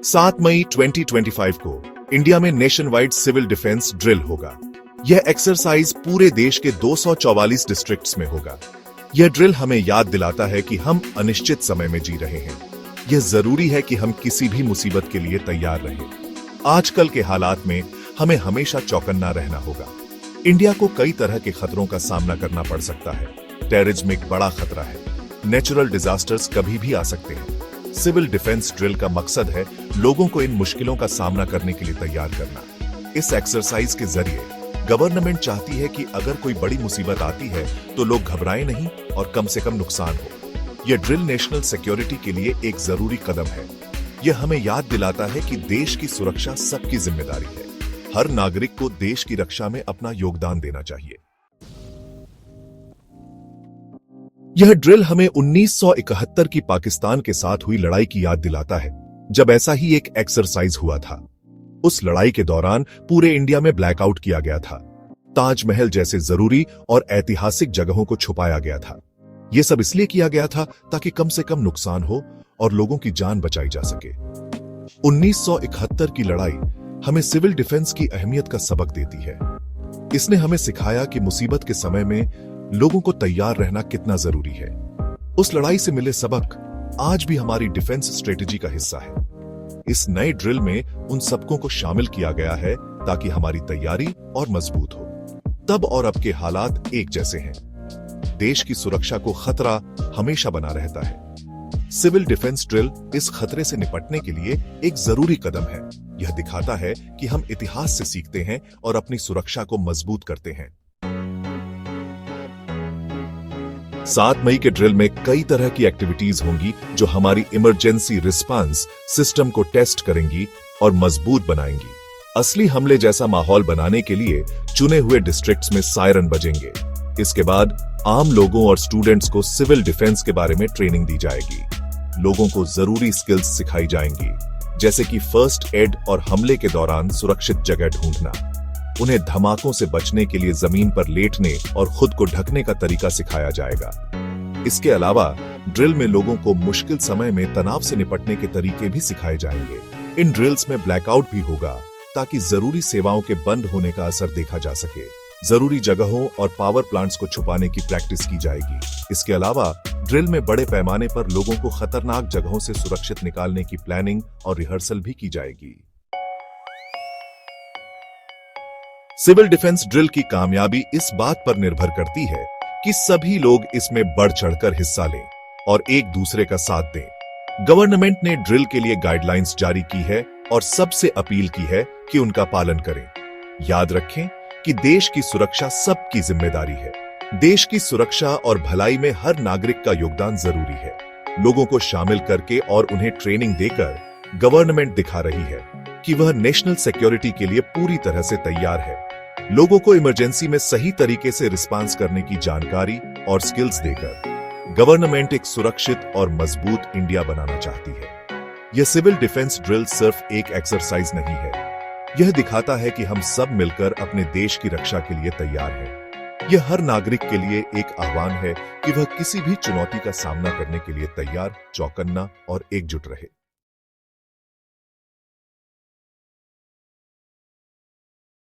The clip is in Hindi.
7 मई 2025 को इंडिया में nationwide civil defence drill होगा। यह एक्सरसाइज पूरे देश के 244 डिस्ट्रिक्ट्स में होगा। यह ड्रिल हमें याद दिलाता है कि हम अनिश्चित समय में जी रहे हैं। यह जरूरी है कि हम किसी भी मुसीबत के लिए तैयार रहें। आजकल के हालात में हमें हमेशा चौकन्ना रहना होगा। इंडिया को कई तरह के खतरों का सामना करना पड़ सकता है। टेररिज्म एक बड़ा खतरा है। नेचुरल डिजास्टर्स कभी भी आ सकते हैं। सिविल डिफेंस ड्रिल का मकसद है लोगों को इन मुश्किलों का सामना करने के लिए तैयार करना। इस एक्सरसाइज के जरिए गवर्नमेंट चाहती है कि अगर कोई बड़ी मुसीबत आती है तो लोग घबराएं नहीं और कम से कम नुकसान हो। यह ड्रिल नेशनल सिक्योरिटी के लिए एक जरूरी कदम है। यह हमें याद दिलाता है कि देश की सुरक्षा सबकी जिम्मेदारी है। हर नागरिक को देश की रक्षा में अपना योगदान देना चाहिए। यह ड्रिल हमें 1971 की पाकिस्तान के साथ हुई लड़ाई की याद दिलाता है, जब ऐसा ही एक एक्सरसाइज हुआ था। उस लड़ाई के दौरान पूरे इंडिया में ब्लैकआउट किया गया था। ताजमहल जैसे जरूरी और ऐतिहासिक जगहों को छुपाया गया था। यह सब इसलिए किया गया था ताकि कम से कम नुकसान हो और लोगों की जान बचाई जा सके। 1971 की लड़ाई हमें सिविल डिफेंस की अहमियत का सबक देती है। इसने हमें सिखाया कि मुसीबत के समय में लोगों को तैयार रहना कितना जरूरी है। उस लड़ाई से मिले सबक आज भी हमारी डिफेंस स्ट्रेटेजी का हिस्सा है। इस नए ड्रिल में उन सबकों को शामिल किया गया है ताकि हमारी तैयारी और मजबूत हो। तब और अब के हालात एक जैसे हैं। देश की सुरक्षा को खतरा हमेशा बना रहता है। सिविल डिफेंस ड्रिल इस खतरे से निपटने के लिए एक जरूरी कदम है। यह दिखाता है कि हम इतिहास से सीखते हैं और अपनी सुरक्षा को मजबूत करते हैं। 7 मई के ड्रिल में कई तरह की एक्टिविटीज होंगी जो हमारी इमरजेंसी रिस्पांस सिस्टम को टेस्ट करेंगी और मजबूत बनाएंगी। असली हमले जैसा माहौल बनाने के लिए चुने हुए डिस्ट्रिक्ट्स में सायरन बजेंगे। इसके बाद आम लोगों और स्टूडेंट्स को सिविल डिफेंस के बारे में ट्रेनिंग दी जाएगी। लोगों को जरूरी स्किल्स सिखाई जाएंगी, जैसे कि फर्स्ट एड और हमले के दौरान सुरक्षित जगह ढूंढना। उन्हें धमाकों से बचने के लिए जमीन पर लेटने और खुद को ढकने का तरीका सिखाया जाएगा। इसके अलावा ड्रिल में लोगों को मुश्किल समय में तनाव से निपटने के तरीके भी सिखाए जाएंगे। इन ड्रिल्स में ब्लैकआउट भी होगा ताकि जरूरी सेवाओं के बंद होने का असर देखा जा सके। जरूरी जगहों और पावर प्लांट्स को छुपाने की प्रैक्टिस की जाएगी। इसके अलावा ड्रिल में बड़े पैमाने पर लोगों को खतरनाक जगहों से सुरक्षित निकालने की प्लानिंग और रिहर्सल भी की जाएगी। सिविल डिफेंस ड्रिल की कामयाबी इस बात पर निर्भर करती है कि सभी लोग इसमें बढ़ चढ़कर हिस्सा लें और एक दूसरे का साथ दें। गवर्नमेंट ने ड्रिल के लिए गाइडलाइंस जारी की है और सबसे अपील की है कि उनका पालन करें। याद रखें कि देश की सुरक्षा सबकी जिम्मेदारी है। देश की सुरक्षा और भलाई में हर नागरिक का योगदान जरूरी है। लोगों को शामिल करके और उन्हें ट्रेनिंग देकर गवर्नमेंट दिखा रही है कि वह नेशनल सिक्योरिटी के लिए पूरी तरह से तैयार है। लोगों को इमरजेंसी में सही तरीके से रिस्पांस करने की जानकारी और स्किल्स देकर गवर्नमेंट एक सुरक्षित और मजबूत इंडिया बनाना चाहती है। यह सिविल डिफेंस ड्रिल सिर्फ एक एक्सरसाइज नहीं है। यह दिखाता है कि हम सब मिलकर अपने देश की रक्षा के लिए तैयार हैं। यह हर नागरिक के लिए एक आह्वान है कि वह किसी भी चुनौती का सामना करने के लिए तैयार, चौकन्ना और एकजुट रहे।